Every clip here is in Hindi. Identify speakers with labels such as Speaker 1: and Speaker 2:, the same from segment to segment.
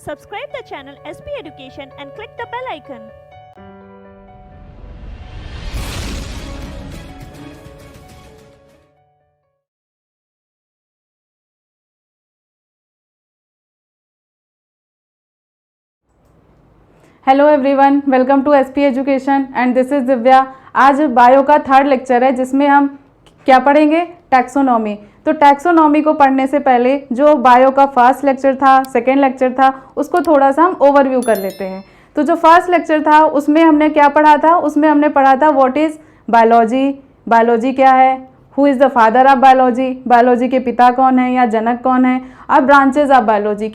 Speaker 1: Subscribe the channel SP Education and click the bell icon.
Speaker 2: Hello everyone, welcome to S P education and this is Divya. आज बायो का थर्ड लेक्चर है जिसमें हम क्या पढ़ेंगे, टैक्सोनॉमी। तो टैक्सोनॉमी को पढ़ने से पहले जो बायो का फर्स्ट लेक्चर था, सेकेंड लेक्चर था, उसको थोड़ा सा हम ओवरव्यू कर लेते हैं। तो जो फर्स्ट लेक्चर था उसमें हमने क्या पढ़ा था, उसमें हमने पढ़ा था व्हाट इज़ बायोलॉजी, बायोलॉजी क्या है, who is the father of biology, biology के पिता कौन है या जनक कौन है, और ब्रांचेज ऑफ बायोलॉजी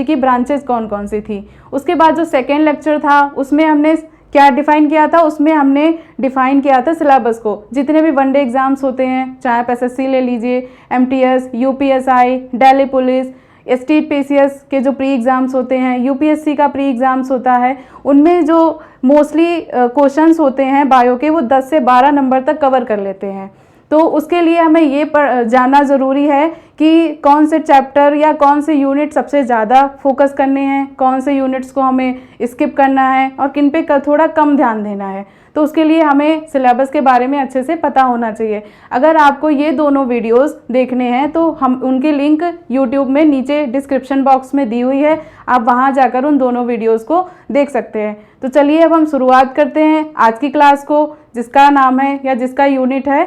Speaker 2: की ब्रांचेज कौन कौन सी थी। उसके बाद जो सेकेंड लेक्चर था उसमें हमने क्या डिफ़ाइन किया था, उसमें हमने डिफ़ाइन किया था सिलेबस को। जितने भी वनडे एग्ज़ाम्स होते हैं, चाहे आप एसएससी ले लीजिए, एमटीएस, यूपीएसआई, दिल्ली पुलिस, एसटीपीसीएस के जो प्री एग्ज़ाम्स होते हैं, यूपीएससी का प्री एग्ज़ाम्स होता है, उनमें जो मोस्टली क्वेश्चंस होते हैं बायो के वो 10 से 12 नंबर तक कवर कर लेते हैं। तो उसके लिए हमें ये जानना ज़रूरी है कि कौन से चैप्टर या कौन से यूनिट सबसे ज़्यादा फोकस करने हैं, कौन से यूनिट्स को हमें स्किप करना है और किन पे थोड़ा कम ध्यान देना है। तो उसके लिए हमें सिलेबस के बारे में अच्छे से पता होना चाहिए। अगर आपको ये दोनों वीडियोस देखने हैं तो हम उनकी लिंक यूट्यूब में नीचे डिस्क्रिप्शन बॉक्स में दी हुई है, आप वहाँ जाकर उन दोनों वीडियोज़ को देख सकते हैं। तो चलिए अब हम शुरुआत करते हैं आज की क्लास को, जिसका नाम है या जिसका यूनिट है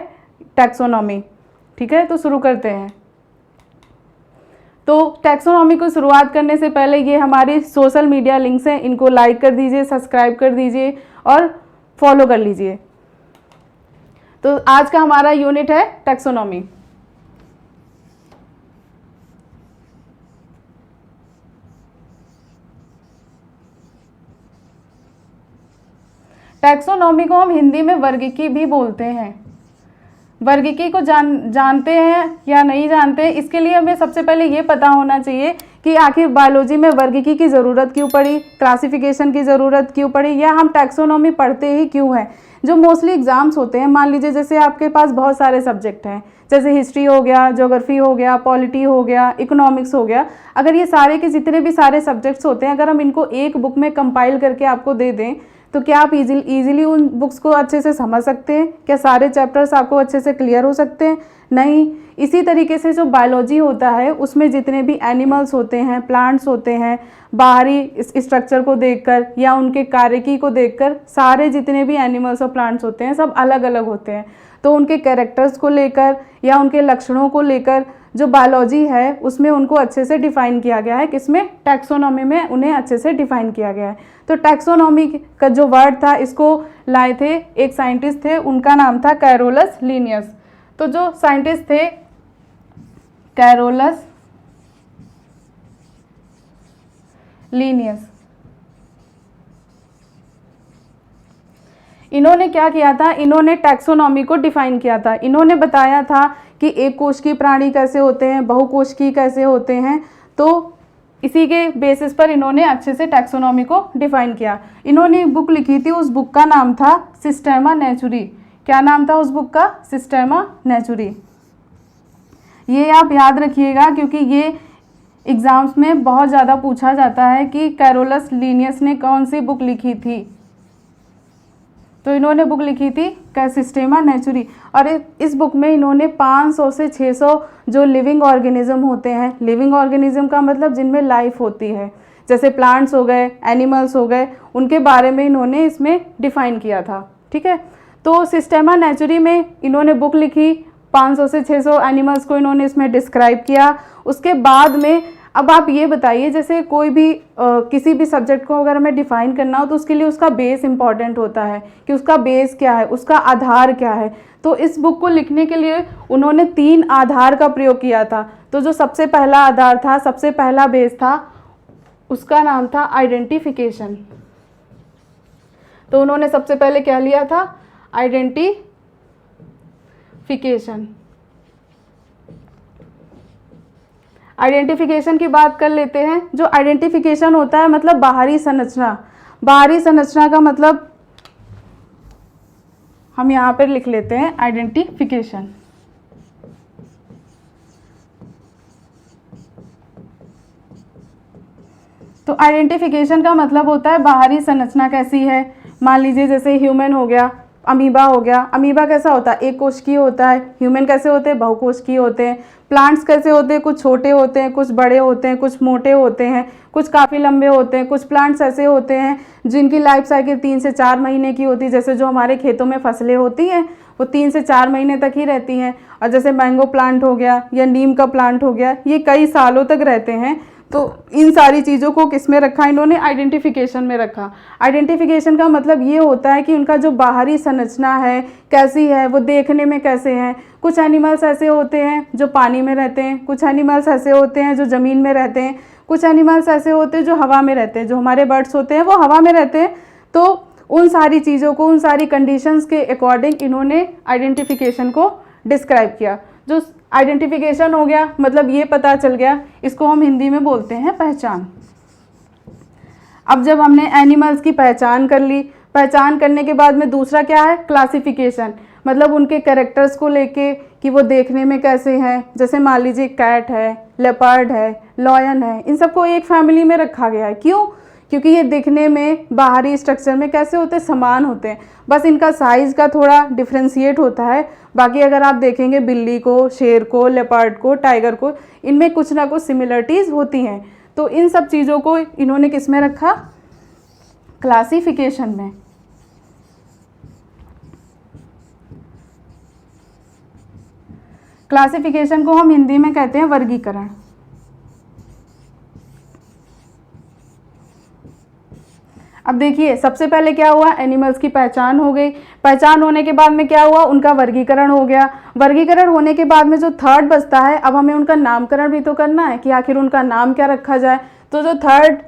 Speaker 2: टैक्सोनॉमी। ठीक है, तो शुरू करते हैं। तो टैक्सोनॉमी को शुरुआत करने से पहले ये हमारी सोशल मीडिया लिंक्स हैं, इनको लाइक कर दीजिए, सब्सक्राइब कर दीजिए और फॉलो कर लीजिए। तो आज का हमारा यूनिट है टैक्सोनॉमी। टैक्सोनॉमी को हम हिंदी में वर्गीकी भी बोलते हैं। वर्गीकी को जानते हैं या नहीं जानते, इसके लिए हमें सबसे पहले ये पता होना चाहिए कि आखिर बायोलॉजी में वर्गीकी की ज़रूरत क्यों पड़ी, क्लासिफिकेशन की ज़रूरत क्यों पड़ी, या हम टैक्सोनॉमी पढ़ते ही क्यों है। जो मोस्टली एग्जाम्स होते हैं, मान लीजिए जैसे आपके पास बहुत सारे सब्जेक्ट हैं, जैसे हिस्ट्री हो गया, ज्योग्राफी हो गया, पॉलिटी हो गया, इकोनॉमिक्स हो गया। अगर ये सारे के जितने भी सारे सब्जेक्ट्स होते हैं, अगर हम इनको एक बुक में कंपाइल करके आपको दे दें तो क्या आप इजीली उन बुक्स को अच्छे से समझ सकते हैं? क्या सारे चैप्टर्स आपको अच्छे से क्लियर हो सकते हैं? नहीं। इसी तरीके से जो बायोलॉजी होता है उसमें जितने भी एनिमल्स होते हैं, प्लांट्स होते हैं, बाहरी स्ट्रक्चर को देखकर या उनके कार्यकी को देखकर सारे जितने भी एनिमल्स और प्लांट्स होते हैं सब अलग अलग होते हैं। तो उनके कैरेक्टर्स को लेकर या उनके लक्षणों को लेकर जो बायोलॉजी है उसमें उनको अच्छे से डिफ़ाइन किया गया है। किसमें? टैक्सोनॉमी में उन्हें अच्छे से डिफ़ाइन किया गया है। तो टैक्सोनॉमी का जो वर्ड था इसको लाए थे एक साइंटिस्ट थे, उनका नाम था कैरोलस लीनियस। तो जो साइंटिस्ट थे कैरोलस लीनियस, इन्होंने क्या किया था, इन्होंने टैक्सोनॉमी को डिफाइन किया था। इन्होंने बताया था कि एक कोशिकीय प्राणी कैसे होते हैं, बहुकोशिकीय कैसे होते हैं। तो इसी के बेसिस पर इन्होंने अच्छे से टैक्सोनॉमी को डिफाइन किया। इन्होंने एक बुक लिखी थी, उस बुक का नाम था सिस्टेमा नेचुरी। क्या नाम था उस बुक का? सिस्टेमा नेचुरी। ये आप याद रखिएगा क्योंकि ये एग्जाम्स में बहुत ज़्यादा पूछा जाता है कि कैरोलस लीनियस ने कौन सी बुक लिखी थी। तो इन्होंने बुक लिखी थी सिस्टेमा नेचुरी, और इस बुक में इन्होंने 500 से 600 जो लिविंग ऑर्गेनिज्म होते हैं, लिविंग ऑर्गेनिज्म का मतलब जिनमें लाइफ होती है, जैसे प्लांट्स हो गए, एनिमल्स हो गए, उनके बारे में इन्होंने इसमें डिफाइन किया था। ठीक है, तो सिस्टेमा नेचुरी में इन्होंने बुक लिखी, 500 से 600 एनिमल्स को इन्होंने इसमें डिस्क्राइब किया। उसके बाद में अब आप ये बताइए, जैसे कोई भी किसी भी सब्जेक्ट को अगर हमें डिफ़ाइन करना हो तो उसके लिए उसका बेस इंपॉर्टेंट होता है कि उसका बेस क्या है, उसका आधार क्या है। तो इस बुक को लिखने के लिए उन्होंने 3 आधार का प्रयोग किया था। तो जो सबसे पहला आधार था, सबसे पहला बेस था, उसका नाम था आइडेंटिफिकेशन। तो उन्होंने सबसे पहले क्या लिया था? आइडेंटिफिकेशन। आइडेंटिफिकेशन की बात कर लेते हैं। जो आइडेंटिफिकेशन होता है मतलब बाहरी संरचना। बाहरी संरचना का मतलब हम यहाँ पर लिख लेते हैं आइडेंटिफिकेशन। तो आइडेंटिफिकेशन का मतलब होता है बाहरी संरचना कैसी है। मान लीजिए जैसे ह्यूमन हो गया, अमीबा हो गया। अमीबा कैसा होता है, एक कोशिकीय होता है। ह्यूमन कैसे होते हैं, बहुकोशिकीय होते हैं। प्लांट्स कैसे होते हैं, कुछ छोटे होते हैं, कुछ बड़े होते हैं, कुछ मोटे होते हैं, कुछ काफ़ी लंबे होते हैं। कुछ प्लांट्स ऐसे होते हैं जिनकी लाइफ साइकिल 3 से 4 महीने की होती है, जैसे जो हमारे खेतों में फसलें होती हैं वो 3 से 4 महीने तक ही रहती हैं। और जैसे मैंगो प्लांट हो गया या नीम का प्लांट हो गया, ये कई सालों तक रहते हैं। तो इन सारी चीज़ों को किस में रखा, इन्होंने आइडेंटिफिकेशन में रखा। आइडेंटिफिकेशन का मतलब ये होता है कि उनका जो बाहरी संरचना है कैसी है, वो देखने में कैसे हैं। कुछ एनिमल्स ऐसे होते हैं जो पानी में रहते हैं, कुछ एनिमल्स ऐसे होते हैं जो ज़मीन में रहते हैं, कुछ एनिमल्स ऐसे होते हैं जो हवा में रहते हैं। जो हमारे बर्ड्स होते हैं वो हवा में रहते हैं। तो उन सारी चीज़ों को, उन सारी कंडीशंस के अकॉर्डिंग इन्होंने आइडेंटिफिकेशन को डिस्क्राइब किया। जो आइडेंटिफिकेशन हो गया मतलब ये पता चल गया, इसको हम हिंदी में बोलते हैं पहचान। अब जब हमने एनिमल्स की पहचान कर ली, पहचान करने के बाद में दूसरा क्या है, क्लासिफिकेशन। मतलब उनके कैरेक्टर्स को लेके कि वो देखने में कैसे हैं। जैसे मान लीजिए कैट है, लेपर्ड है, लॉयन है, इन सबको एक फैमिली में रखा गया है। क्यों? क्योंकि ये दिखने में बाहरी स्ट्रक्चर में कैसे होते हैं, समान होते हैं, बस इनका साइज़ का थोड़ा डिफ्रेंशिएट होता है। बाकी अगर आप देखेंगे बिल्ली को, शेर को, लेपर्ड को, टाइगर को, इनमें कुछ ना कुछ सिमिलरिटीज़ होती हैं। तो इन सब चीज़ों को इन्होंने किस में रखा, क्लासिफिकेशन में। क्लासिफिकेशन को हम हिंदी में कहते हैं वर्गीकरण। अब देखिए सबसे पहले क्या हुआ, एनिमल्स की पहचान हो गई। पहचान होने के बाद में क्या हुआ, उनका वर्गीकरण हो गया। वर्गीकरण होने के बाद में जो थर्ड बचता है, अब हमें उनका नामकरण भी तो करना है कि आखिर उनका नाम क्या रखा जाए। तो जो थर्ड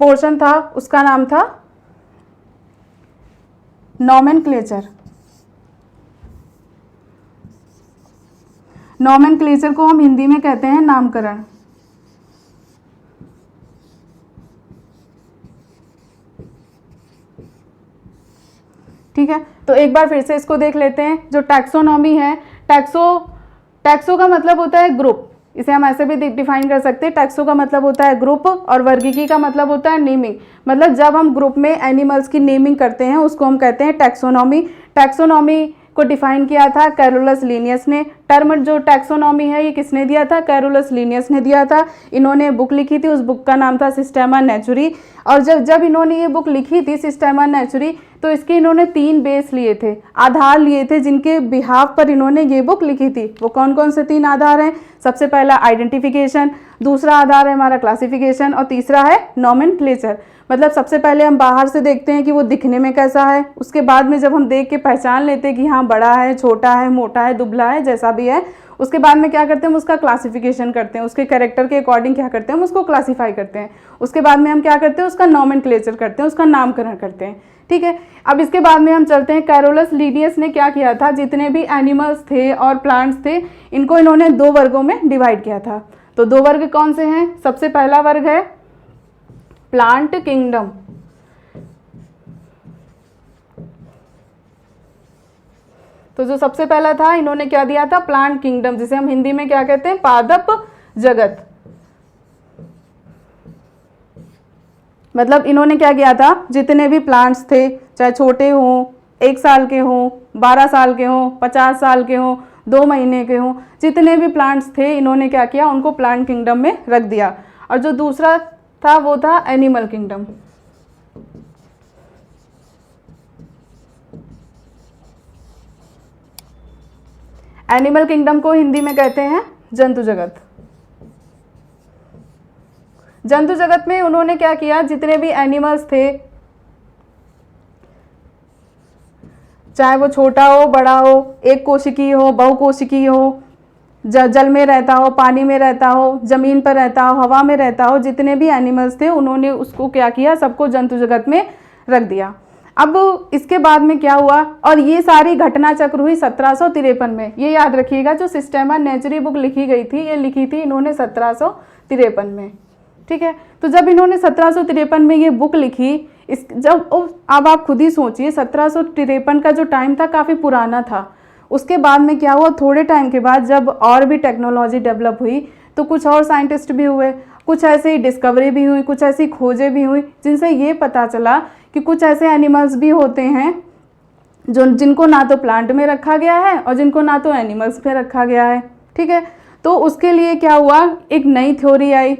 Speaker 2: पोर्शन था उसका नाम था नॉमेनक्लेचर। नॉमेनक्लेचर को हम हिंदी में कहते हैं नामकरण। ठीक है, तो एक बार फिर से इसको देख लेते हैं। जो टैक्सोनॉमी है, टैक्सो का मतलब होता है ग्रुप, इसे हम ऐसे भी डिफाइन कर सकते हैं। टैक्सो का मतलब होता है ग्रुप और वर्गीकी का मतलब होता है नेमिंग। मतलब जब हम ग्रुप में एनिमल्स की नेमिंग करते हैं उसको हम कहते हैं टैक्सोनॉमी। टैक्सोनॉमी को डिफाइन किया था कैरोलस लिनियस ने। टर्म जो टैक्सोनॉमी है ये किसने दिया था, कैरोलस लिनियस ने दिया था। इन्होंने बुक लिखी थी, उस बुक का नाम था सिस्टेमा नेचुरी। और जब इन्होंने ये बुक लिखी थी सिस्टेमा नेचुरी, तो इसके इन्होंने 3 बेस लिए थे, आधार लिए थे, जिनके बिहाफ पर इन्होंने ये बुक लिखी थी। वो कौन कौन से 3 आधार हैं, सबसे पहला आइडेंटिफिकेशन, दूसरा आधार है हमारा क्लासिफिकेशन और तीसरा है नॉमेनक्लेचर। मतलब सबसे पहले हम बाहर से देखते हैं कि वो दिखने में कैसा है, उसके बाद में जब हम देख के पहचान लेते हैं कि हाँ बड़ा है, छोटा है, मोटा है, दुबला है, जैसा भी है, उसके बाद में क्या करते हैं, हम उसका क्लासिफिकेशन करते हैं, उसके कैरेक्टर के अकॉर्डिंग क्या करते हैं, हम उसको क्लासीफाई करते हैं। उसके बाद में हम क्या करते हैं, उसका नॉमेनक्लेचर करते हैं, उसका नामकरण करते हैं। ठीक है, अब इसके बाद में हम चलते हैं कैरोलस लिनियस ने क्या किया था, जितने भी एनिमल्स थे और प्लांट्स थे इनको इन्होंने 2 वर्गों में डिवाइड किया था। तो 2 वर्ग कौन से हैं, सबसे पहला वर्ग है प्लांट किंगडम। तो जो सबसे पहला था इन्होंने क्या दिया था, प्लांट किंगडम, जिसे हम हिंदी में क्या कहते हैं, पादप जगत। मतलब इन्होंने क्या किया था, जितने भी प्लांट्स थे, चाहे छोटे हों, 1 साल के हों, 12 साल के हों, 50 साल के हों, 2 महीने के हों, जितने भी प्लांट्स थे इन्होंने क्या किया, उनको प्लांट किंगडम में रख दिया। और जो दूसरा था वो था एनिमल किंगडम। एनिमल किंगडम को हिंदी में कहते हैं जंतु जगत। जंतु जगत में उन्होंने क्या किया, जितने भी एनिमल्स थे, चाहे वो छोटा हो, बड़ा हो, एक कोशिकीय हो, बहुकोशिकीय हो, जल में रहता हो, पानी में रहता हो, जमीन पर रहता हो, हवा में रहता हो, जितने भी एनिमल्स थे उन्होंने उसको क्या किया, सबको जंतु जगत में रख दिया। अब इसके बाद में क्या हुआ, और ये सारी घटना चक्र हुई 1753 में। ये याद रखिएगा, जो सिस्टेमा नेचुरी बुक लिखी गई थी ये लिखी थी इन्होंने 1753 में। ठीक है, तो जब इन्होंने 1753 में ये बुक लिखी, अब आप खुद ही सोचिए 1753 का जो टाइम था काफ़ी पुराना था। उसके बाद में क्या हुआ, थोड़े टाइम के बाद जब और भी टेक्नोलॉजी डेवलप हुई तो कुछ और साइंटिस्ट भी हुए कुछ ऐसी डिस्कवरी भी हुई, कुछ ऐसी खोजें भी हुई जिनसे ये पता चला कि कुछ ऐसे एनिमल्स भी होते हैं जो जिनको ना तो प्लांट में रखा गया है और जिनको ना तो एनिमल्स में रखा गया है। ठीक है, तो उसके लिए क्या हुआ, एक नई थ्योरी आई।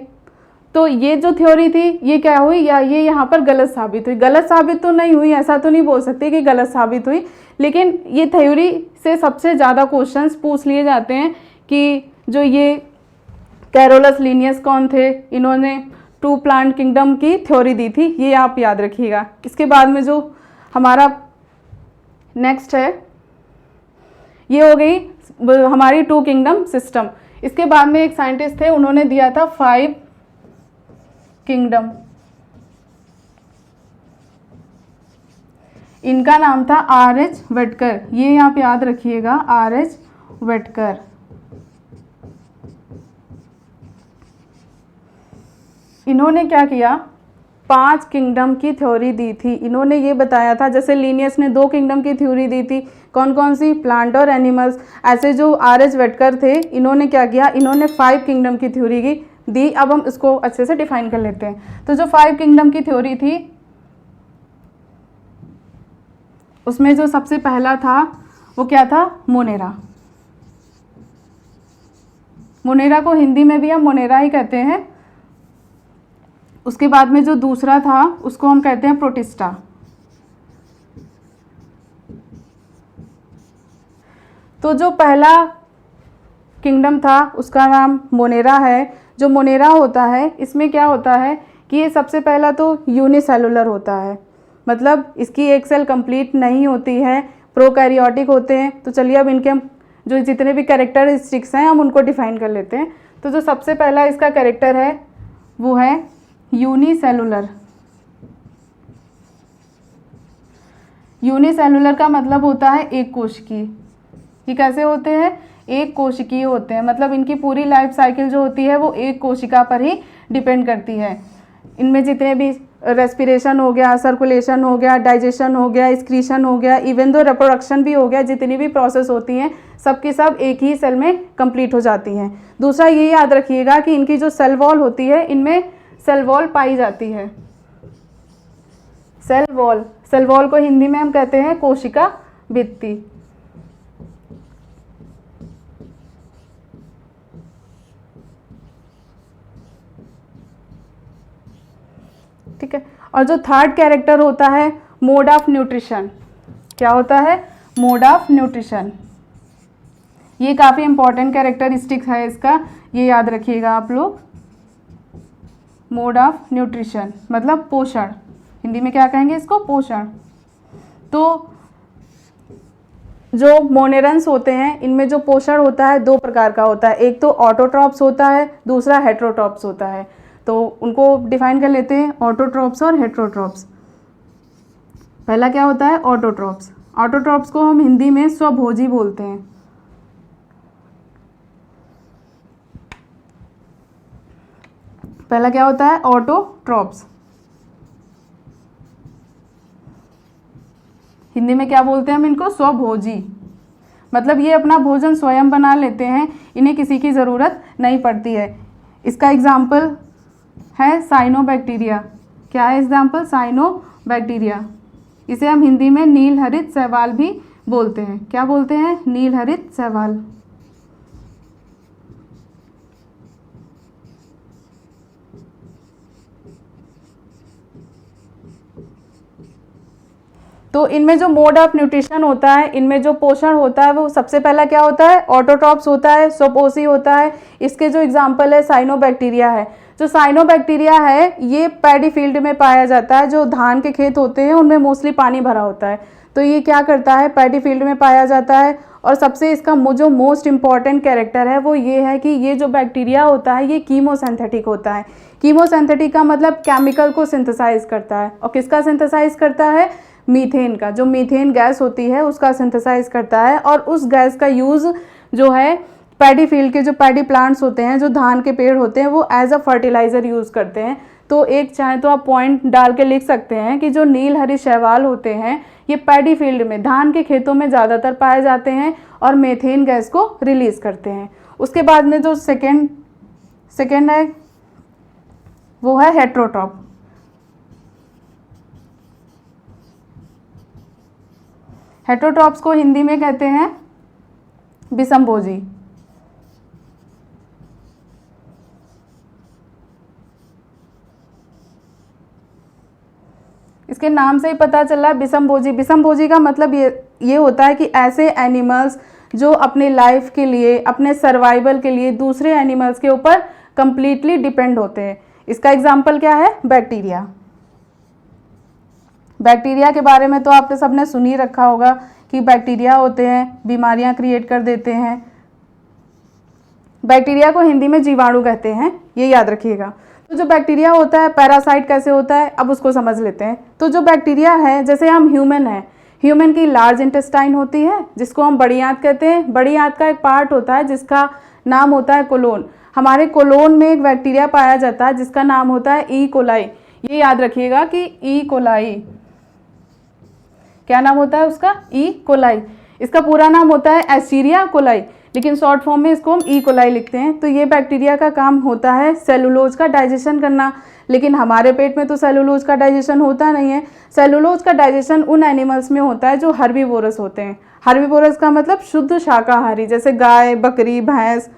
Speaker 2: तो ये जो थ्योरी थी ये क्या हुई, या ये यहाँ पर गलत साबित हुई। गलत साबित तो नहीं हुई, ऐसा तो नहीं बोल सकते कि गलत साबित हुई, लेकिन ये थ्योरी से सबसे ज़्यादा क्वेश्चंस पूछ लिए जाते हैं कि जो ये कैरोलस लिनियस कौन थे, इन्होंने 2 प्लांट किंगडम की थ्योरी दी थी, ये आप याद रखिएगा। इसके बाद में जो हमारा नेक्स्ट है ये हो गई हमारी 2 किंगडम सिस्टम। इसके बाद में एक साइंटिस्ट थे, उन्होंने दिया था 5 किंगडम। इनका नाम था R.H. वेटकर, ये आप याद रखिएगा, R.H. वेटकर। इन्होंने क्या किया, 5 किंगडम की थ्योरी दी थी। इन्होंने ये बताया था, जैसे लिनियस ने 2 किंगडम की थ्योरी दी थी, कौन कौन सी, प्लांट और एनिमल्स। ऐसे जो R.H. वेटकर थे, इन्होंने क्या किया, इन्होंने 5 किंगडम की थ्योरी दी। अब हम इसको अच्छे से डिफाइन कर लेते हैं। तो जो 5 किंगडम की थ्योरी थी उसमें जो सबसे पहला था वो क्या था, मोनेरा। मोनेरा को हिंदी में भी हम मोनेरा ही कहते हैं। उसके बाद में जो दूसरा था उसको हम कहते हैं प्रोटिस्टा। तो जो पहला किंगडम था उसका नाम मोनेरा है। जो मोनेरा होता है इसमें क्या होता है कि ये सबसे पहला तो यूनिसेलुलर होता है, मतलब इसकी एक सेल कंप्लीट नहीं होती है, प्रोकैरियोटिक होते हैं। तो चलिए अब इनके हम जो जितने भी कैरेक्टरिस्टिक्स हैं हम उनको डिफाइन कर लेते हैं। तो जो सबसे पहला इसका कैरेक्टर है वो है यूनिसेलुलर। यूनिसेलुलर का मतलब होता है एक कोशिकीय। ये कैसे होते हैं, एक कोशिकीय होते हैं, मतलब इनकी पूरी लाइफ साइकिल जो होती है वो एक कोशिका पर ही डिपेंड करती है। इनमें जितने भी रेस्पिरेशन हो गया, सर्कुलेशन हो गया, डाइजेशन हो गया, एक्सक्रीशन हो गया, इवन दो रिप्रोडक्शन भी हो गया, जितनी भी प्रोसेस होती हैं सब की सब एक ही सेल में कंप्लीट हो जाती हैं। दूसरा ये याद रखिएगा कि इनकी जो सेल वॉल होती है इनमें सेल वॉल पाई जाती है। सेल वॉल को हिंदी में हम कहते हैं कोशिका भित्ति। ठीक है, और जो थर्ड कैरेक्टर होता है मोड ऑफ न्यूट्रिशन। क्या होता है, मोड ऑफ न्यूट्रिशन। ये काफ़ी इंपॉर्टेंट कैरेक्टरिस्टिक्स है इसका, ये याद रखिएगा आप लोग। मोड ऑफ न्यूट्रिशन मतलब पोषण, हिंदी में क्या कहेंगे इसको, पोषण। तो जो मोनेरन्स होते हैं इनमें जो पोषण होता है 2 प्रकार का होता है, एक तो ऑटोट्रॉप्स होता है, दूसरा हेट्रोट्रॉप्स होता है। तो उनको डिफाइन कर लेते हैं, ऑटोट्रॉप्स और हेट्रोट्रॉप्स। पहला क्या होता है, ऑटोट्रॉप्स। ऑटोट्रॉप्स को हम हिंदी में स्वभोजी बोलते हैं। पहला क्या होता है, ऑटोट्रॉप्स। हिंदी में क्या बोलते हैं हम इनको, स्वभोजी। मतलब ये अपना भोजन स्वयं बना लेते हैं, इन्हें किसी की ज़रूरत नहीं पड़ती है। इसका एग्जाम्पल है साइनोबैक्टीरिया। क्या है एग्जाम्पल, साइनोबैक्टीरिया। इसे हम हिंदी में नील हरित शैवाल भी बोलते हैं। क्या बोलते हैं, नील हरित शैवाल। तो इनमें जो मोड ऑफ न्यूट्रिशन होता है, इनमें जो पोषण होता है वो सबसे पहला क्या होता है, ऑटोट्रॉप्स होता है, स्वपोषी होता है। इसके जो एग्जाम्पल है साइनोबैक्टीरिया है। जो साइनोबैक्टीरिया है ये पैडी फील्ड में पाया जाता है, जो धान के खेत होते हैं उनमें मोस्टली पानी भरा होता है। तो ये क्या करता है, पैडी फील्ड में पाया जाता है। और सबसे इसका जो मोस्ट इम्पॉर्टेंट कैरेक्टर है वो ये है कि ये जो बैक्टीरिया होता है ये कीमोसिंथेटिक होता है। कीमोसिंथेटिक का मतलब केमिकल को सिंथेसाइज करता है। और किसका सिंथेसाइज करता है, मीथेन का। जो मीथेन गैस होती है उसका सिंथेसाइज करता है। और उस गैस का यूज़ जो है पैडी फील्ड के जो पैडी प्लांट्स होते हैं, जो धान के पेड़ होते हैं, वो एज अ फर्टिलाइज़र यूज़ करते हैं। तो एक चाहे तो आप पॉइंट डाल के लिख सकते हैं कि जो नील हरित शैवाल होते हैं ये पैडी फील्ड में, धान के खेतों में ज़्यादातर पाए जाते हैं और मीथेन गैस को रिलीज़ करते हैं। उसके बाद में जो सेकेंड है वो है हेट्रोट्रॉप। हेट्रोट्रॉप्स को हिंदी में कहते हैं विषमभोजी। इसके नाम से ही पता चल रहा है विषमभोजी। विषमभोजी का मतलब ये होता है कि ऐसे एनिमल्स जो अपने लाइफ के लिए, अपने सर्वाइवल के लिए दूसरे एनिमल्स के ऊपर कंप्लीटली डिपेंड होते हैं। इसका एग्जाम्पल क्या है? बैक्टीरिया। बैक्टीरिया के बारे में तो आपने सबने सुन ही रखा होगा कि बैक्टीरिया होते हैं, बीमारियां क्रिएट कर देते हैं। बैक्टीरिया को हिंदी में जीवाणु कहते हैं, ये याद रखिएगा। तो जो बैक्टीरिया होता है, पैरासाइट कैसे होता है, अब उसको समझ लेते हैं। तो जो बैक्टीरिया है, जैसे हम ह्यूमन हैं, ह्यूमन की लार्ज इंटेस्टाइन होती है जिसको हम बड़ी आंत कहते हैं। बड़ी आंत का एक पार्ट होता है जिसका नाम होता है कोलोन। हमारे कोलोन में एक बैक्टीरिया पाया जाता है जिसका नाम होता है ई कोलाई। ये याद रखिएगा कि ई कोलाई, क्या नाम होता है उसका? E coli. इसका पूरा नाम होता है एस्चीरिया कोलाई, लेकिन शॉर्ट फॉर्म में इसको हम ई कोलाई लिखते हैं। तो ये बैक्टीरिया का काम होता है सेलुलोज का डाइजेशन करना, लेकिन हमारे पेट में तो सेलुलोज का डाइजेशन होता नहीं है। सेलुलोज का डाइजेशन उन एनिमल्स में होता है जो हर्बीवोरस होते हैं। हर्बीवोरस का मतलब शुद्ध शाकाहारी, जैसे गाय, बकरी, भैंस,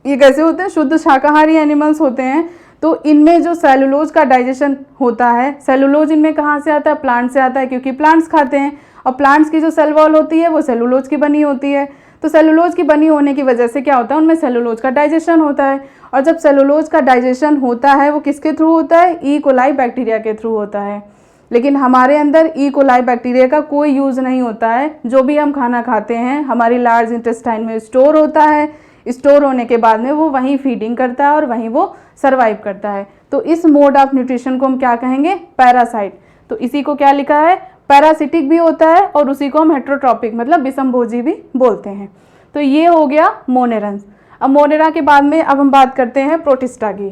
Speaker 2: ये कैसे होते हैं? शुद्ध शाकाहारी एनिमल्स होते हैं। तो इनमें जो सेलुलोज का डाइजेशन होता है, सेलुलोज इनमें कहाँ से आता है? प्लांट से आता है, क्योंकि प्लांट्स खाते हैं और प्लांट्स की जो सेल वॉल होती है वो सेलुलोज की बनी होती है। तो सेलुलोज की बनी होने की वजह से क्या होता है? उनमें सेलुलोज का डाइजेशन होता है। और जब सेलुलोज का डाइजेशन होता है वो किसके थ्रू होता है? ई कोलाई बैक्टीरिया के थ्रू होता है। लेकिन हमारे अंदर ई कोलाई बैक्टीरिया का कोई यूज़ नहीं होता है। जो भी हम खाना खाते हैं हमारी लार्ज इंटेस्टाइन में स्टोर होता है। स्टोर होने के बाद में वो वहीं फीडिंग करता है और वहीं वो सर्वाइव करता है। तो इस मोड ऑफ न्यूट्रिशन को हम क्या कहेंगे? पैरासाइट। तो इसी को क्या लिखा है? पैरासिटिक भी होता है और उसी को हम हेट्रोट्रॉपिक मतलब विषमभोजी भी बोलते हैं। तो ये हो गया मोनेरन्स। अब मोनेरा के बाद में अब हम बात करते हैं प्रोटिस्टा की।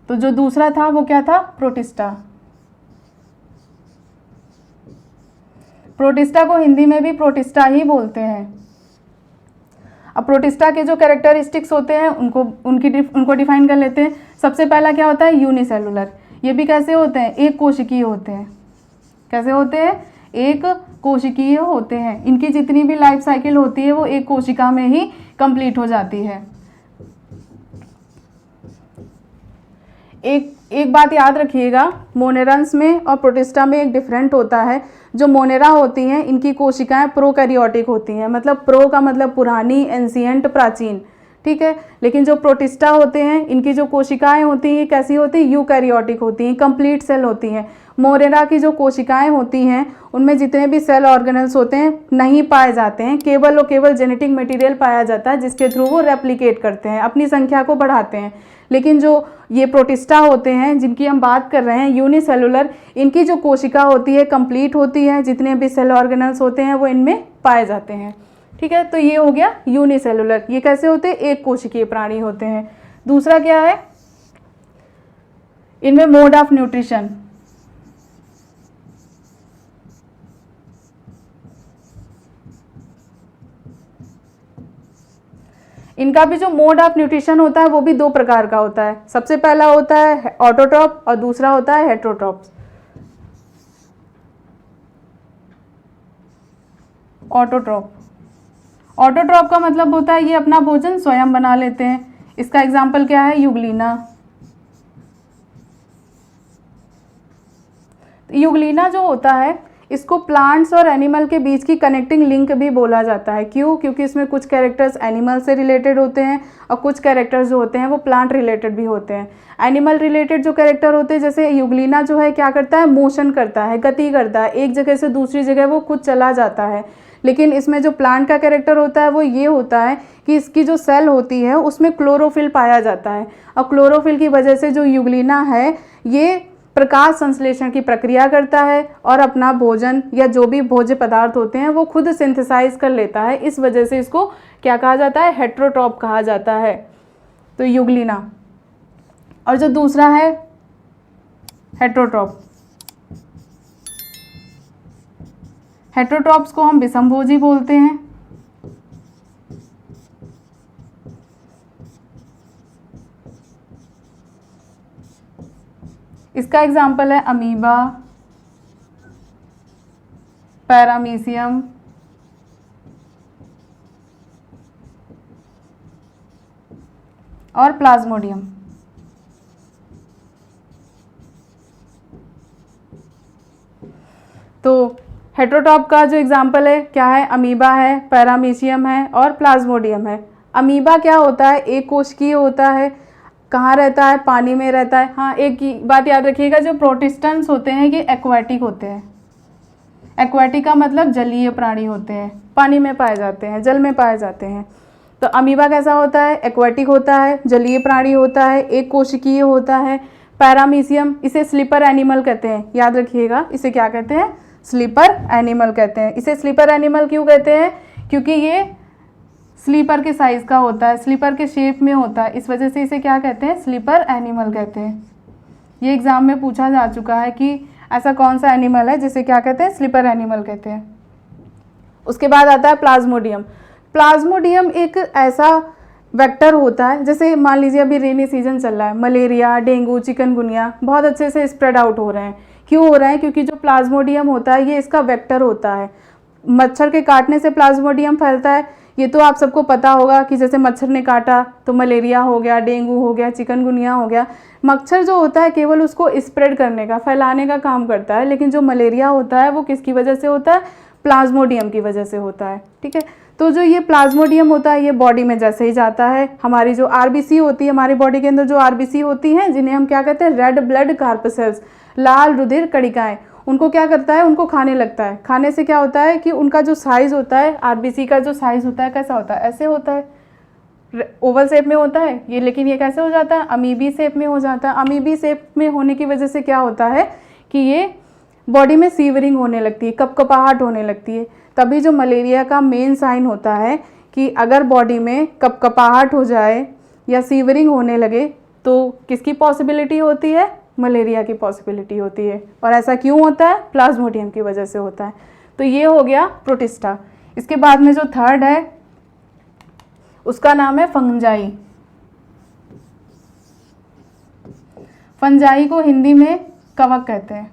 Speaker 2: तो जो दूसरा था वो क्या था? प्रोटिस्टा। प्रोटिस्टा को हिंदी में भी प्रोटिस्टा ही बोलते हैं। अब प्रोटिस्टा के जो कैरेक्टरिस्टिक्स होते हैं उनको डिफाइन कर लेते हैं। सबसे पहला क्या होता है? यूनिसेलुलर। ये भी कैसे होते हैं? एक कोशिकीय होते हैं। कैसे होते हैं? एक कोशिकीय होते हैं। इनकी जितनी भी लाइफ साइकिल होती है वो एक कोशिका में ही कंप्लीट हो जाती है। एक बात याद रखिएगा, मोनेरन्स में और प्रोटिस्टा में एक डिफरेंट होता है। जो मोनेरा होती हैं इनकी कोशिकाएं प्रोकैरियोटिक होती हैं, मतलब प्रो का मतलब पुरानी, एंशिएंट, प्राचीन, ठीक है। लेकिन जो प्रोटिस्टा होते हैं इनकी जो कोशिकाएं होती हैं कैसी होती हैं? यूकैरियोटिक होती हैं, कंप्लीट सेल होती हैं। मोनेरा की जो कोशिकाएं होती हैं उनमें जितने भी सेल ऑर्गेनल्स होते हैं नहीं पाए जाते हैं, केवल और केवल जेनेटिक मटेरियल पाया जाता है जिसके थ्रू वो रेप्लिकेट करते हैं, अपनी संख्या को बढ़ाते हैं। लेकिन जो ये प्रोटिस्टा होते हैं जिनकी हम बात कर रहे हैं यूनिसेलुलर, इनकी जो कोशिका होती है कंप्लीट होती है, जितने भी सेल ऑर्गेनल्स होते हैं वो इनमें पाए जाते हैं, ठीक है। तो ये हो गया यूनिसेलुलर। ये कैसे होते हैं? एक कोशिकीय प्राणी होते हैं। दूसरा क्या है? इनमें मोड ऑफ न्यूट्रिशन। इनका भी जो मोड ऑफ न्यूट्रिशन होता है वो भी दो प्रकार का होता है। सबसे पहला होता है ऑटोट्रॉप और दूसरा होता है हेट्रोट्रॉप। ऑटोट्रॉप का मतलब होता है ये अपना भोजन स्वयं बना लेते हैं। इसका एग्जाम्पल क्या है? यूग्लिना। यूग्लिना जो होता है इसको प्लांट्स और एनिमल के बीच की कनेक्टिंग लिंक भी बोला जाता है। क्यों? क्योंकि इसमें कुछ कैरेक्टर्स एनिमल से रिलेटेड होते हैं और कुछ कैरेक्टर्स जो होते हैं वो प्लांट रिलेटेड भी होते हैं। एनिमल रिलेटेड जो कैरेक्टर होते हैं, जैसे यूग्लिना जो है क्या करता है? मोशन करता है, गति करता है, एक जगह से दूसरी जगह वो खुद चला जाता है। लेकिन इसमें जो प्लांट का कैरेक्टर होता है वो ये होता है कि इसकी जो सेल होती है उसमें क्लोरोफिल पाया जाता है और क्लोरोफिल की वजह से जो यूग्लिना है ये प्रकाश संश्लेषण की प्रक्रिया करता है और अपना भोजन या जो भी भोज्य पदार्थ होते हैं वो खुद सिंथेसाइज कर लेता है। इस वजह से इसको क्या कहा जाता है? हेट्रोट्रॉप कहा जाता है। तो यूग्लिना। और जो दूसरा है हेट्रोट्रॉप। हेट्रोट्रॉप्स को हम विषमभोजी बोलते हैं। इसका एग्जाम्पल है अमीबा, पैरामीशियम, और प्लाज्मोडियम। तो हेटेरोटॉप का जो एग्जाम्पल है क्या है, अमीबा है, पैरामीशियम है और प्लाज्मोडियम है। अमीबा क्या होता है, एक कोशिकीय होता है, कहाँ रहता है, पानी में रहता है। हाँ, एक बात याद रखिएगा, जो प्रोटिस्टेंट्स होते हैं ये एक्वाटिक होते हैं। एक्वाटिक का मतलब जलीय प्राणी होते हैं, पानी में पाए जाते हैं, जल में पाए जाते हैं। तो अमीबा कैसा होता है, एक्वाटिक होता है, जलीय प्राणी होता है, एक कोशिकीय होता है। पैरामीशियम, इसे स्लीपर एनिमल कहते हैं, याद रखिएगा, इसे क्या कहते हैं, स्लीपर एनिमल कहते हैं। इसे स्लीपर एनिमल क्यों कहते हैं, क्योंकि ये स्लीपर के साइज़ का होता है, स्लीपर के शेप में होता है, इस वजह से इसे क्या कहते हैं, स्लीपर एनिमल कहते हैं। ये एग्ज़ाम में पूछा जा चुका है कि ऐसा कौन सा एनिमल है जिसे क्या कहते हैं, स्लीपर एनिमल कहते हैं। उसके बाद आता है प्लाज्मोडियम। प्लाज्मोडियम एक ऐसा वेक्टर होता है, जैसे मान लीजिए अभी रेनी सीजन चल रहा है, मलेरिया, डेंगू, चिकनगुनिया बहुत अच्छे से स्प्रेड आउट हो रहे हैं। क्यों हो रहे हैं, क्योंकि जो प्लाज्मोडियम होता है ये इसका वेक्टर होता है। मच्छर के काटने से प्लाज्मोडियम फैलता है, ये तो आप सबको पता होगा कि जैसे मच्छर ने काटा तो मलेरिया हो गया, डेंगू हो गया, चिकनगुनिया हो गया। मच्छर जो होता है केवल उसको स्प्रेड करने का, फैलाने का काम करता है, लेकिन जो मलेरिया होता है वो किसकी वजह से होता है, प्लाज्मोडियम की वजह से होता है। ठीक है, तो जो ये प्लाज्मोडियम होता है ये बॉडी में जैसे ही जाता है, हमारी जो आरबीसी होती है, हमारी बॉडी के अंदर जो आरबीसी होती हैं, जिन्हें हम क्या कहते हैं, रेड ब्लड कार्पसेल्स, लाल रुधिर कणिकाएं, उनको क्या करता है, उनको खाने लगता है। खाने से क्या होता है कि उनका जो साइज़ होता है, आरबीसी का जो साइज़ होता है कैसा होता है, ऐसे होता है, ओवल शेप में होता है ये, लेकिन ये कैसे हो जाता है, अमीबी शेप में हो जाता है। अमीबी शेप में होने की वजह से क्या होता है कि ये बॉडी में सीवरिंग होने लगती है, कपकपाहट होने लगती है। तभी जो मलेरिया का मेन साइन होता है कि अगर बॉडी में कपकपाहट हो जाए या सीवरिंग होने लगे तो किसकी पॉसिबिलिटी होती है, मलेरिया की पॉसिबिलिटी होती है। और ऐसा क्यों होता है, प्लाज्मोडियम की वजह से होता है। तो ये हो गया प्रोटिस्टा। इसके बाद में जो थर्ड है उसका नाम है फंजाई। फंजाई को हिंदी में कवक कहते हैं।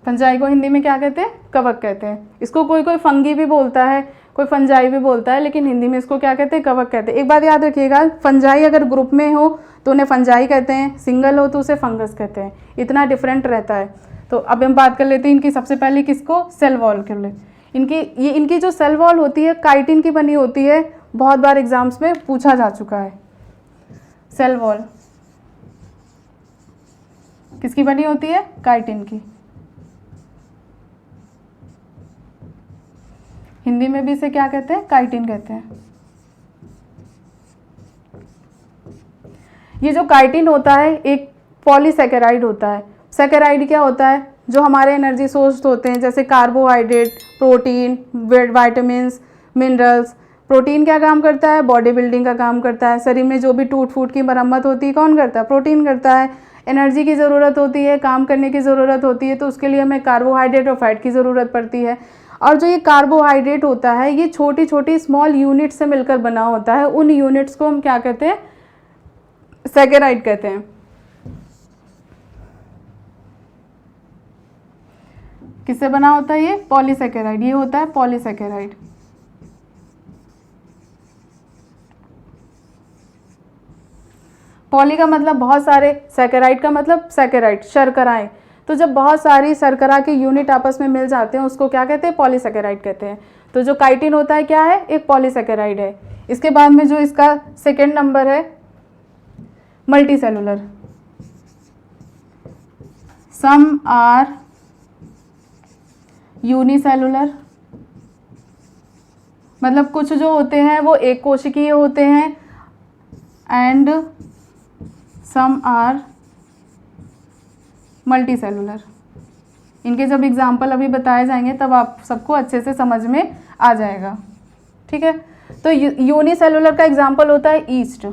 Speaker 2: फंजाई को हिंदी में क्या कहते हैं, कवक कहते हैं। इसको कोई कोई फंगी भी बोलता है, कोई फंजाई भी बोलता है, लेकिन हिंदी में इसको क्या कहते हैं, कवक कहते हैं। एक बात याद रखिएगा, फंजाई अगर ग्रुप में हो तो उन्हें फंजाई कहते हैं, सिंगल हो तो उसे फंगस कहते हैं, इतना डिफरेंट रहता है। तो अब हम बात कर लेते हैं इनकी सबसे पहले किसको, सेल वॉल के लिए। इनकी जो सेल वॉल होती है काइटिन की बनी होती है, बहुत बार एग्जाम्स में पूछा जा चुका है। सेल वॉल किसकी बनी होती है, काइटिन की। हिंदी में भी इसे क्या कहते हैं, काइटिन कहते हैं। ये जो काइटिन होता है एक पॉलीसैकेराइड होता है। सैकेराइड क्या होता है, जो हमारे एनर्जी सोर्स होते हैं, जैसे carbohydrate, protein, vitamins, minerals. Protein क्या काम करता है, बॉडी बिल्डिंग का काम करता है। शरीर में जो भी टूट फूट की मरम्मत होती है कौन करता है, प्रोटीन करता है। एनर्जी की ज़रूरत होती है, काम करने की ज़रूरत होती है, तो उसके लिए हमें कार्बोहाइड्रेट और फैट की ज़रूरत पड़ती है। और जो ये कार्बोहाइड्रेट होता है ये छोटी छोटी स्मॉल यूनिट से मिलकर बना होता है। उन यूनिट्स को हम क्या कहते हैं, सैकेराइड कहते हैं। किससे बना होता है ये, पॉलीसैकेराइड। ये होता है पॉलीसैकेराइड। पॉली का मतलब बहुत सारे, सैकेराइड का मतलब सैकेराइड, शर्कराएं। तो जब बहुत सारी शर्करा के यूनिट आपस में मिल जाते हैं उसको क्या कहते हैं, पॉलीसैकेराइड कहते हैं। तो जो काइटिन होता है क्या है, एक पॉलीसैकेराइड है। इसके बाद में जो इसका सेकेंड नंबर है मल्टीसेलुलर। सम आर यूनिसेलुलर, मतलब कुछ जो होते हैं वो एक कोशिकीय होते हैं, एंड सम आर मल्टीसेलुलर। इनके जब एग्जाम्पल अभी बताए जाएंगे तब आप सबको अच्छे से समझ में आ जाएगा। ठीक है, तो यूनिसेलुलर का एग्जाम्पल होता है ईस्ट।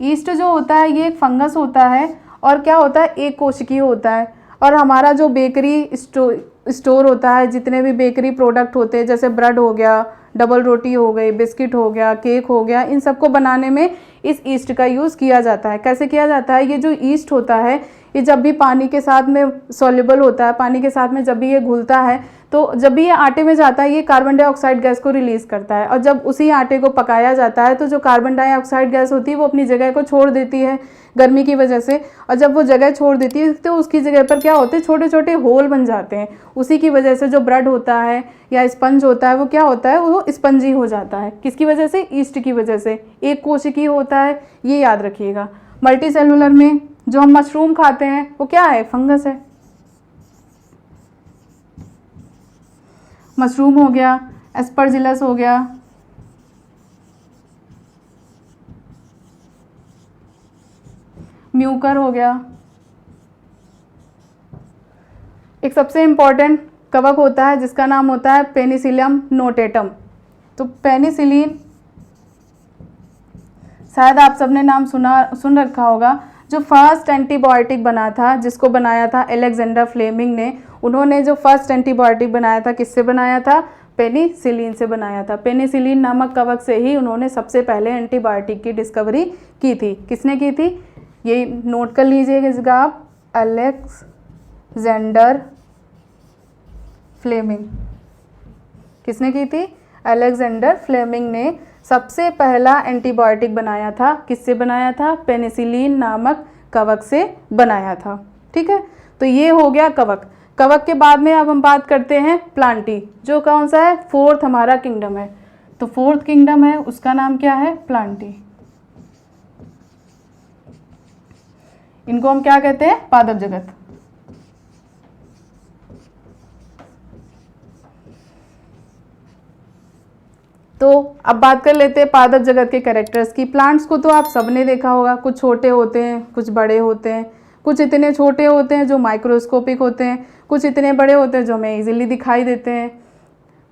Speaker 2: ईस्ट जो होता है ये एक फंगस होता है और क्या होता है, एक कोशिकीय होता है। और हमारा जो बेकरी स्टोर होता है, जितने भी बेकरी प्रोडक्ट होते हैं जैसे ब्रेड हो गया, डबल रोटी हो गई, बिस्किट हो गया, केक हो गया, इन सबको बनाने में इस ईस्ट का यूज़ किया जाता है। कैसे किया जाता है? ये जो ईस्ट होता है ये जब भी पानी के साथ में सॉल्युबल होता है, पानी के साथ में जब भी ये घुलता है तो जब भी ये आटे में जाता है ये कार्बन डाइऑक्साइड गैस को रिलीज़ करता है, और जब उसी आटे को पकाया जाता है तो जो कार्बन डाइऑक्साइड गैस होती है वो अपनी जगह को छोड़ देती है गर्मी की वजह से, और जब वो जगह छोड़ देती है तो उसकी जगह पर क्या होते हैं, छोटे छोटे होल बन जाते हैं। उसी की वजह से जो ब्रेड होता है या स्पंज होता है वो क्या होता है, वो स्पंजी हो जाता है। किसकी वजह से? ईस्ट की वजह से। एक कोशिकीय होता है, ये याद रखिएगा। मल्टी सेलुलर में जो हम मशरूम खाते हैं वो क्या है? फंगस है। मशरूम हो गया, एस्परजिलस हो गया, म्यूकर हो गया। एक सबसे इम्पॉर्टेंट कवक होता है जिसका नाम होता है पेनिसिलियम नोटेटम। तो पेनिसिलिन शायद आप सबने नाम सुन रखा होगा। जो फर्स्ट एंटीबायोटिक बना था, जिसको बनाया था अलेक्जेंडर फ्लेमिंग ने, उन्होंने जो फर्स्ट एंटीबायोटिक बनाया था किससे बनाया था? पेनिसिलिन से बनाया था। पेनिसिलिन नामक कवक से ही उन्होंने सबसे पहले एंटीबायोटिक की डिस्कवरी की थी। किसने की थी? ये नोट कर लीजिएगा इसका आप, अलेक्जेंडर फ्लेमिंग। किसने की थी? अलेक्जेंडर फ्लेमिंग ने सबसे पहला एंटीबायोटिक बनाया था। किससे बनाया था? पेनिसिलिन नामक कवक से बनाया था। ठीक है, तो ये हो गया कवक। कवक के बाद में अब हम बात करते हैं प्लांटी, जो कौन सा है? फोर्थ हमारा किंगडम है। तो फोर्थ किंगडम है, उसका नाम क्या है? प्लांटी। इनको हम क्या कहते हैं? पादप जगत। तो अब बात कर लेते हैं पादप जगत के कैरेक्टर्स की। प्लांट्स को तो आप सबने देखा होगा, कुछ छोटे होते हैं, कुछ बड़े होते हैं, कुछ इतने छोटे होते हैं जो माइक्रोस्कोपिक होते हैं, कुछ इतने बड़े होते हैं जो हमें इजीली दिखाई देते हैं,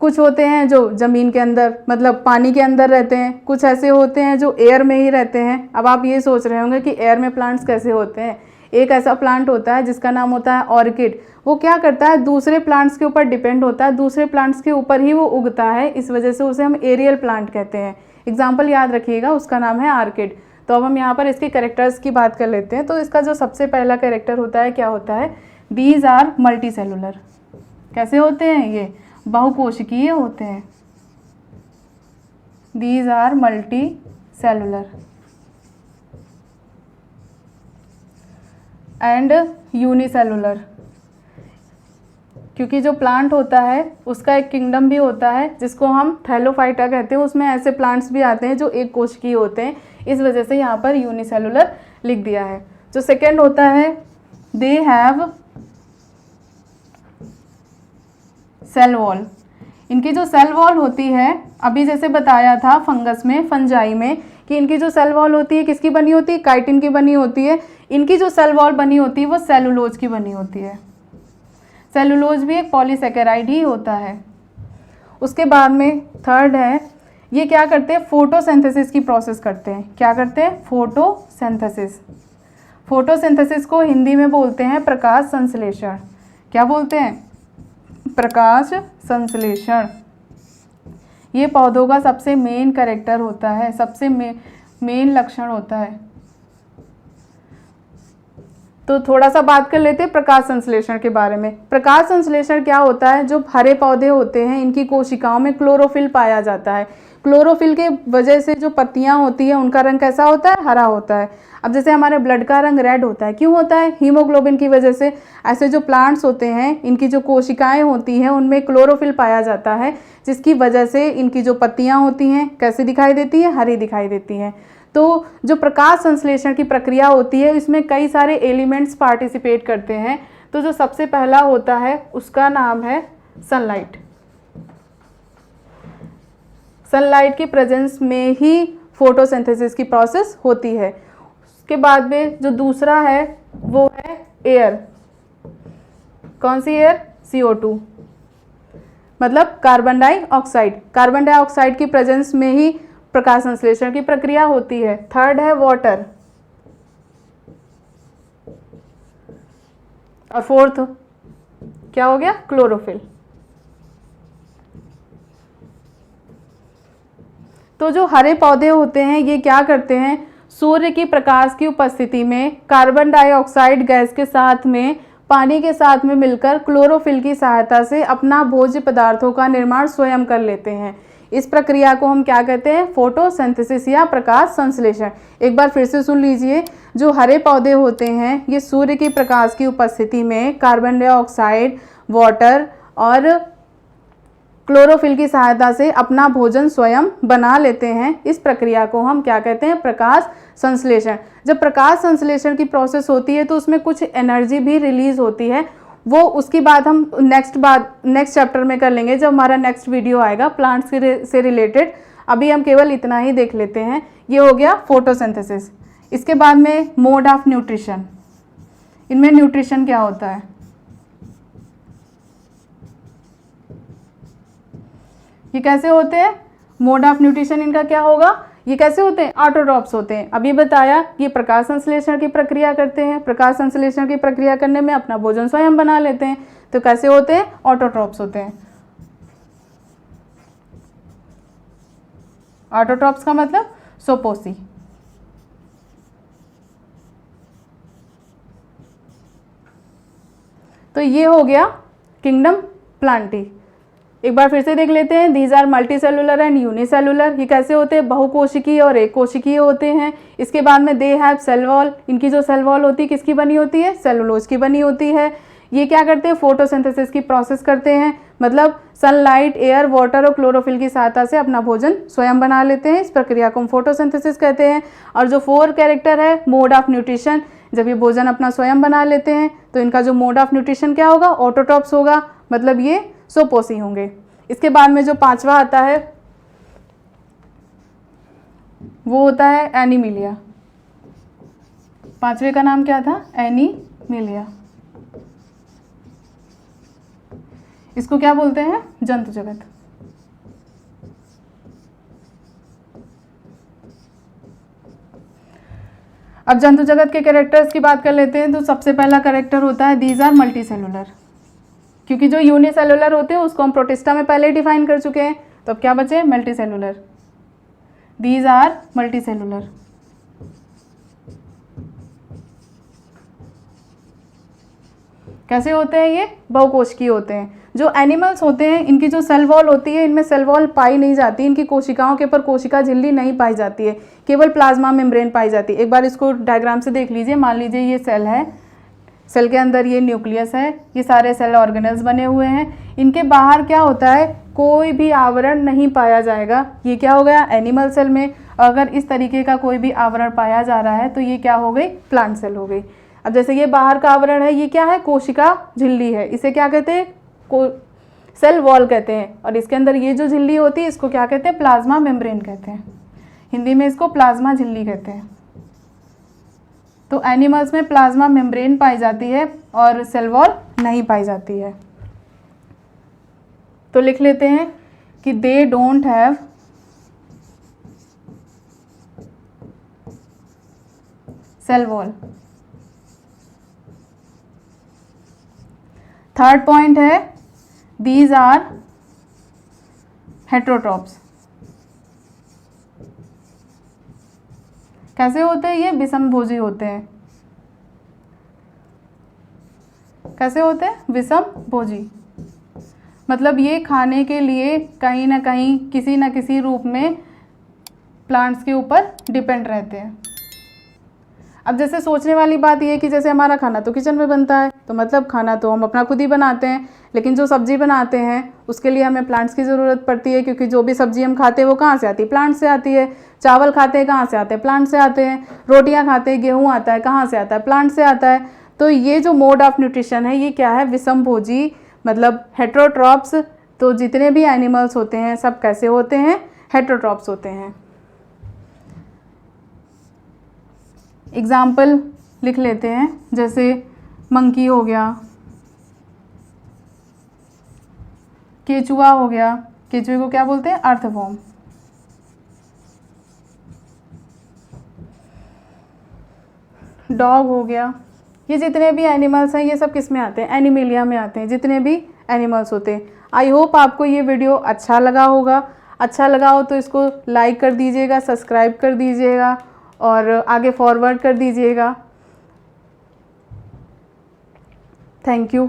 Speaker 2: कुछ होते हैं जो ज़मीन के अंदर मतलब पानी के अंदर रहते हैं, कुछ ऐसे होते हैं जो एयर में ही रहते हैं। अब आप ये सोच रहे होंगे कि एयर में प्लांट्स कैसे होते हैं। एक ऐसा प्लांट होता है जिसका नाम होता है ऑर्किड। वो क्या करता है? दूसरे प्लांट्स के ऊपर डिपेंड होता है, दूसरे प्लांट्स के ऊपर ही वो उगता है, इस वजह से उसे हम एरियल प्लांट कहते हैं। एग्जाम्पल याद रखिएगा, उसका नाम है ऑर्किड। तो अब हम यहाँ पर इसके कैरेक्टर्स की बात कर लेते हैं। तो इसका जो सबसे पहला कैरेक्टर होता है क्या होता है? These are multicellular. कैसे होते हैं ये? बहुकोशिकीय होते हैं। These are multicellular and unicellular. क्योंकि जो प्लांट होता है उसका एक किंगडम भी होता है जिसको हम थैलोफाइटा कहते हैं, उसमें ऐसे प्लांट्स भी आते हैं जो एक कोशिकीय होते हैं, इस वजह से यहाँ पर यूनिसेलुलर लिख दिया है। जो सेकेंड होता है, दे हैव सेल वॉल। इनकी जो सेल वॉल होती है, अभी जैसे बताया था फंगस में, फंजाई में, कि इनकी जो सेल वॉल होती है किसकी बनी होती है? काइटिन की बनी होती है। इनकी जो सेल वॉल बनी होती है वो सेलुलोज की बनी होती है। सेलुलोज भी एक पॉलीसेकेराइड ही होता है। उसके बाद में थर्ड है, ये क्या करते हैं? फोटोसिंथेसिस की प्रोसेस करते हैं। क्या करते हैं? फोटोसिंथेसिस। फोटोसिंथेसिस को हिंदी में बोलते हैं प्रकाश संश्लेषण। क्या बोलते हैं? प्रकाश संश्लेषण। ये पौधों का सबसे मेन कैरेक्टर होता है, सबसे मेन लक्षण होता है। तो थोड़ा सा बात कर लेते हैं प्रकाश संश्लेषण के बारे में। प्रकाश संश्लेषण क्या होता है? जो हरे पौधे होते हैं इनकी कोशिकाओं में क्लोरोफिल पाया जाता है। क्लोरोफिल के वजह से जो पत्तियां होती हैं उनका रंग कैसा होता है? हरा होता है। अब जैसे हमारे ब्लड का रंग रेड होता है, क्यों होता है? हीमोग्लोबिन की वजह से। ऐसे जो प्लांट्स होते हैं इनकी जो कोशिकाएं होती हैं उनमें क्लोरोफिल पाया जाता है, जिसकी वजह से इनकी जो पत्तियां होती हैं कैसी दिखाई देती हैं? हरी दिखाई देती हैं। तो जो प्रकाश संश्लेषण की प्रक्रिया होती है इसमें कई सारे एलिमेंट्स पार्टिसिपेट करते हैं। तो जो सबसे पहला होता है उसका नाम है सनलाइट। सनलाइट की प्रेजेंस में ही फोटोसिंथेसिस की प्रोसेस होती है। उसके बाद में जो दूसरा है वो है एयर। कौन सी एयर? CO2, मतलब कार्बन डाइऑक्साइड। कार्बन डाइऑक्साइड की प्रेजेंस में ही प्रकाश संश्लेषण की प्रक्रिया होती है। थर्ड है वाटर, और फोर्थ क्या हो गया? क्लोरोफिल। तो जो हरे पौधे होते हैं ये क्या करते हैं? सूर्य की प्रकाश की उपस्थिति में कार्बन डाइऑक्साइड गैस के साथ में पानी के साथ में मिलकर क्लोरोफिल की सहायता से अपना भोज्य पदार्थों का निर्माण स्वयं कर लेते हैं। इस प्रक्रिया को हम क्या कहते हैं? फोटोसिंथेसिस या प्रकाश संश्लेषण। एक बार फिर से सुन लीजिए, जो हरे पौधे होते हैं ये सूर्य की प्रकाश की उपस्थिति में कार्बन डाइऑक्साइड, वाटर और क्लोरोफिल की सहायता से अपना भोजन स्वयं बना लेते हैं। इस प्रक्रिया को हम क्या कहते हैं? प्रकाश संश्लेषण। जब प्रकाश संश्लेषण की प्रोसेस होती है तो उसमें कुछ एनर्जी भी रिलीज होती है, वो उसकी बात हम नेक्स्ट चैप्टर में कर लेंगे जब हमारा नेक्स्ट वीडियो आएगा प्लांट्स से रिलेटेड। अभी हम केवल इतना ही देख लेते हैं। ये हो गया फोटोसिंथेसिस। इसके बाद में मोड ऑफ न्यूट्रिशन। इनमें न्यूट्रिशन क्या होता है? ये कैसे होते हैं? मोड ऑफ न्यूट्रिशन इनका क्या होगा? ये कैसे होते हैं? ऑटोट्रॉप्स होते हैं। अभी बताया ये प्रकाश संश्लेषण की प्रक्रिया करते हैं। प्रकाश संश्लेषण की प्रक्रिया करने में अपना भोजन स्वयं बना लेते हैं। तो कैसे होते हैं? ऑटोट्रॉप्स होते हैं। ऑटोट्रॉप्स का मतलब सोपोसी। तो ये हो गया किंगडम प्लांटी। एक बार फिर से देख लेते हैं। These are multicellular and unicellular. ये कैसे होते हैं? बहुकोशिकीय और एक कोशिकीय होते हैं। इसके बाद में दे हैव सेल वॉल। इनकी जो सेल वॉल होती है किसकी बनी होती है? सेलुलोज की बनी होती है। ये क्या करते हैं? फोटोसिंथेसिस की प्रोसेस करते हैं, मतलब सनलाइट, एयर, वाटर और क्लोरोफिल की सहायता से अपना भोजन स्वयं बना लेते हैं। इस प्रक्रिया को हम फोटोसिंथेसिस कहते हैं। और जो 4 कैरेक्टर है मोड ऑफ न्यूट्रिशन, जब ये भोजन अपना स्वयं बना लेते हैं तो इनका जो मोड ऑफ न्यूट्रिशन क्या होगा? ऑटोट्रॉप्स होगा, मतलब ये सोपोसी होंगे। इसके बाद में जो 5वां आता है वो होता है एनीमिलिया। 5वें का नाम क्या था? एनीमिलिया। इसको क्या बोलते हैं? जंतु जगत। अब जंतु जगत के कैरेक्टर्स की बात कर लेते हैं। तो सबसे पहला कैरेक्टर होता है दीज आर मल्टी सेलुलर, क्योंकि जो यूनिसेलुलर होते हैं उसको हम प्रोटिस्टा में पहले डिफाइन कर चुके हैं। तो अब क्या बचे? Multicellular. These are multicellular. कैसे होते हैं? ये बहुकोशिकीय होते हैं। जो एनिमल्स होते हैं इनकी जो सेल वॉल होती है, इनमें सेल वॉल पाई नहीं जाती। इनकी कोशिकाओं के ऊपर कोशिका झिल्ली नहीं पाई जाती है, केवल प्लाज्मा मेम्ब्रेन पाई जाती है। एक बार इसको डायग्राम से देख लीजिए। मान लीजिए ये सेल है, सेल के अंदर ये न्यूक्लियस है, ये सारे सेल ऑर्गेनेल्स बने हुए हैं। इनके बाहर क्या होता है? कोई भी आवरण नहीं पाया जाएगा। ये क्या हो गया? एनिमल सेल में। अगर इस तरीके का कोई भी आवरण पाया जा रहा है तो ये क्या हो गई? प्लांट सेल हो गई। अब जैसे ये बाहर का आवरण है, ये क्या है? कोशिका झिल्ली है। इसे क्या कहते हैं? सेल वॉल कहते हैं। और इसके अंदर ये जो झिल्ली होती है इसको क्या कहते हैं? प्लाज्मा मेम्ब्रेन कहते हैं। हिंदी में इसको प्लाज्मा झिल्ली कहते हैं। तो एनिमल्स में प्लाज्मा मेम्ब्रेन पाई जाती है और सेल वॉल नहीं पाई जाती है। तो लिख लेते हैं कि they don't have cell wall. Third point है दीज आर हेट्रोट्रॉप्स। कैसे होते हैं? ये विषमभोजी होते हैं। कैसे होते हैं? विषमभोजी, मतलब ये खाने के लिए कहीं ना कहीं किसी न किसी रूप में प्लांट्स के ऊपर डिपेंड रहते हैं। अब जैसे सोचने वाली बात ये है कि जैसे हमारा खाना तो किचन में बनता है, तो मतलब खाना तो हम अपना खुद ही बनाते हैं, लेकिन जो सब्जी बनाते हैं उसके लिए हमें प्लांट्स की ज़रूरत पड़ती है, क्योंकि जो भी सब्जी हम खाते हैं वो कहाँ से आती है? प्लांट से आती है। चावल खाते हैं कहाँ से आते हैं? प्लांट से आते हैं। रोटियां खाते हैं, गेहूँ आता है, कहाँ से आता है? प्लांट से आता है। तो ये जो मोड ऑफ न्यूट्रिशन है ये क्या है? विषमभोजी, मतलब हेट्रोट्रॉप्स। तो जितने भी एनिमल्स होते हैं सब कैसे होते हैं? हेट्रोट्रॉप्स होते हैं। एग्जाम्पल लिख लेते हैं, जैसे मंकी हो गया, केचुआ हो गया। केचुए को क्या बोलते हैं? अर्थवॉर्म। डॉग हो गया, ये जितने भी एनिमल्स हैं ये सब किस में आते हैं, एनिमिलिया में आते हैं, जितने भी एनिमल्स होते हैं। आई होप आपको ये वीडियो अच्छा लगा होगा। अच्छा लगा हो तो इसको लाइक कर दीजिएगा, सब्सक्राइब कर दीजिएगा और आगे फॉरवर्ड कर दीजिएगा। Thank you.